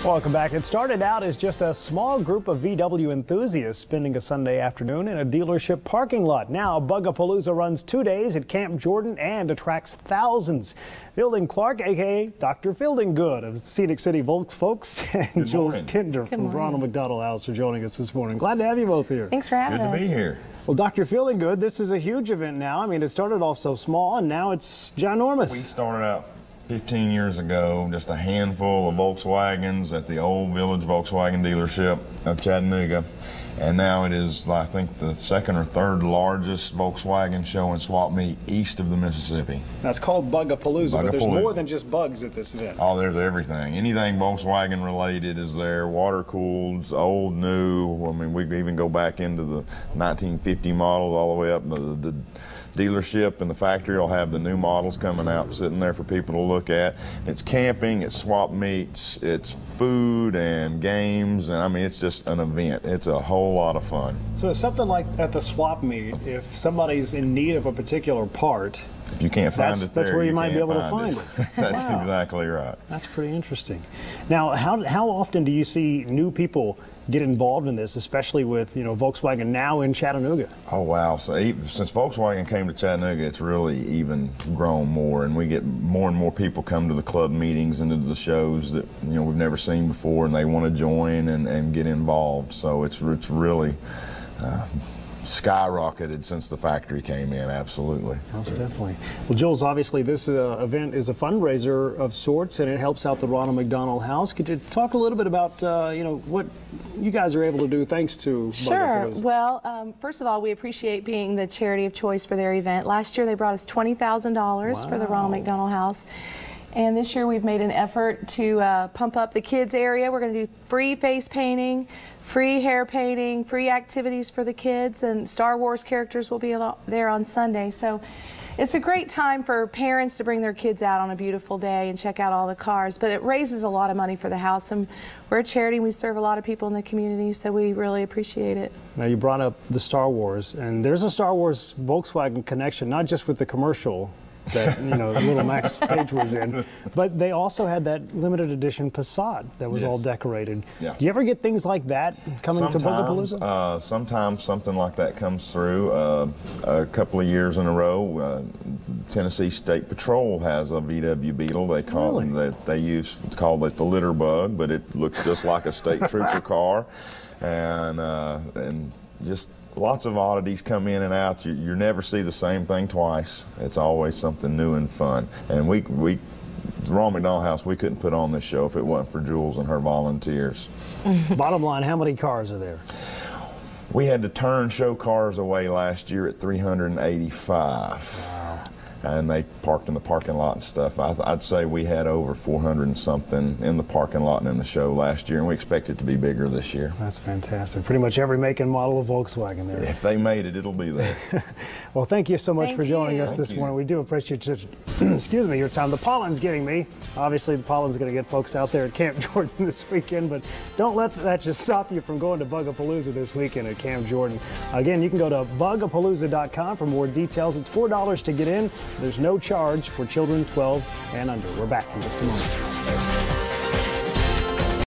Welcome back. It started out as just a small group of VW enthusiasts spending a Sunday afternoon in a dealership parking lot. Now, Bug-a-Palüza runs 2 days at Camp Jordan and attracts thousands. Fielding Clark, a.k.a. Dr. FieldingGood of Scenic City Volks folks, and Jules Kinder from Ronald McDonald House for joining us this morning. Glad to have you both here. Thanks for having us. Good to be here. Well, Dr. FieldingGood, this is a huge event now. I mean, it started off so small, and now it's ginormous. We started out 15 years ago, just a handful of Volkswagens at the old Village Volkswagen dealership of Chattanooga. And now it is, I think, the second or third largest Volkswagen show and swap meet east of the Mississippi. That's called Bug-a-Palüza, but there's more than just bugs at this event. Oh, there's everything. Anything Volkswagen related is there. Water cooled, old, new. I mean, we even go back into the 1950 models all the way up. The dealership and the factory will have the new models coming out, sitting there for people to look at. It's camping, it's swap meets, it's food and games, and I mean, it's just an event. It's a whole lot of fun. So it's something like at the swap meet, if somebody's in need of a particular part, if you can't find it there, that's where you might be able to find it. That's Wow. exactly right. That's pretty interesting. Now, how often do you see new people get involved in this, especially with, you know, Volkswagen now in Chattanooga? Oh wow! So since Volkswagen came to Chattanooga, it's really even grown more, and we get more and more people come to the club meetings and to the shows that we've never seen before, and they want to join and get involved. So it's really skyrocketed since the factory came in, absolutely. Most definitely. Well, Jules, obviously this event is a fundraiser of sorts, and it helps out the Ronald McDonald House. Could you talk a little bit about, what you guys are able to do thanks to Sure. Bug-a-Palüza? Well, first of all, we appreciate being the charity of choice for their event. Last year they brought us $20,000 for the Ronald McDonald House. And this year we've made an effort to pump up the kids area. We're going to do free face painting, free hair painting, free activities for the kids, and Star Wars characters will be there on Sunday. So it's a great time for parents to bring their kids out on a beautiful day and check out all the cars. But it raises a lot of money for the house, and we're a charity and we serve a lot of people in the community, so we really appreciate it. Now, you brought up the Star Wars, and there's a Star Wars Volkswagen connection, not just with the commercial that little Max Page was in, but they also had that limited edition Passat that was all decorated. Yeah. Do you ever get things like that coming to Bug-a-Palüza? Sometimes something like that comes through. A couple of years in a row, Tennessee State Patrol has a VW Beetle. They call it's called the litter bug, but it looks just like a state trooper car, and just lots of oddities come in and out. You never see the same thing twice. It's always something new and fun. And the Ronald McDonald House, we couldn't put on this show if it wasn't for Jules and her volunteers. Bottom line, how many cars are there? We had to turn show cars away last year at 385. Wow. And they parked in the parking lot and stuff. I'd say we had over 400 and something in the parking lot and in the show last year, and we expect it to be bigger this year. That's fantastic. Pretty much every make and model of Volkswagen there. If they made it, it'll be there. Well, thank you so much for joining us this morning. We do appreciate excuse me, your time. The pollen's getting me. Obviously, the pollen's going to get folks out there at Camp Jordan this weekend, but don't let that just stop you from going to Bug-a-Palüza this weekend at Camp Jordan. Again, you can go to bugapalüza.com for more details. It's $4 to get in. There's no charge for children 12 and under. We're back in just a moment.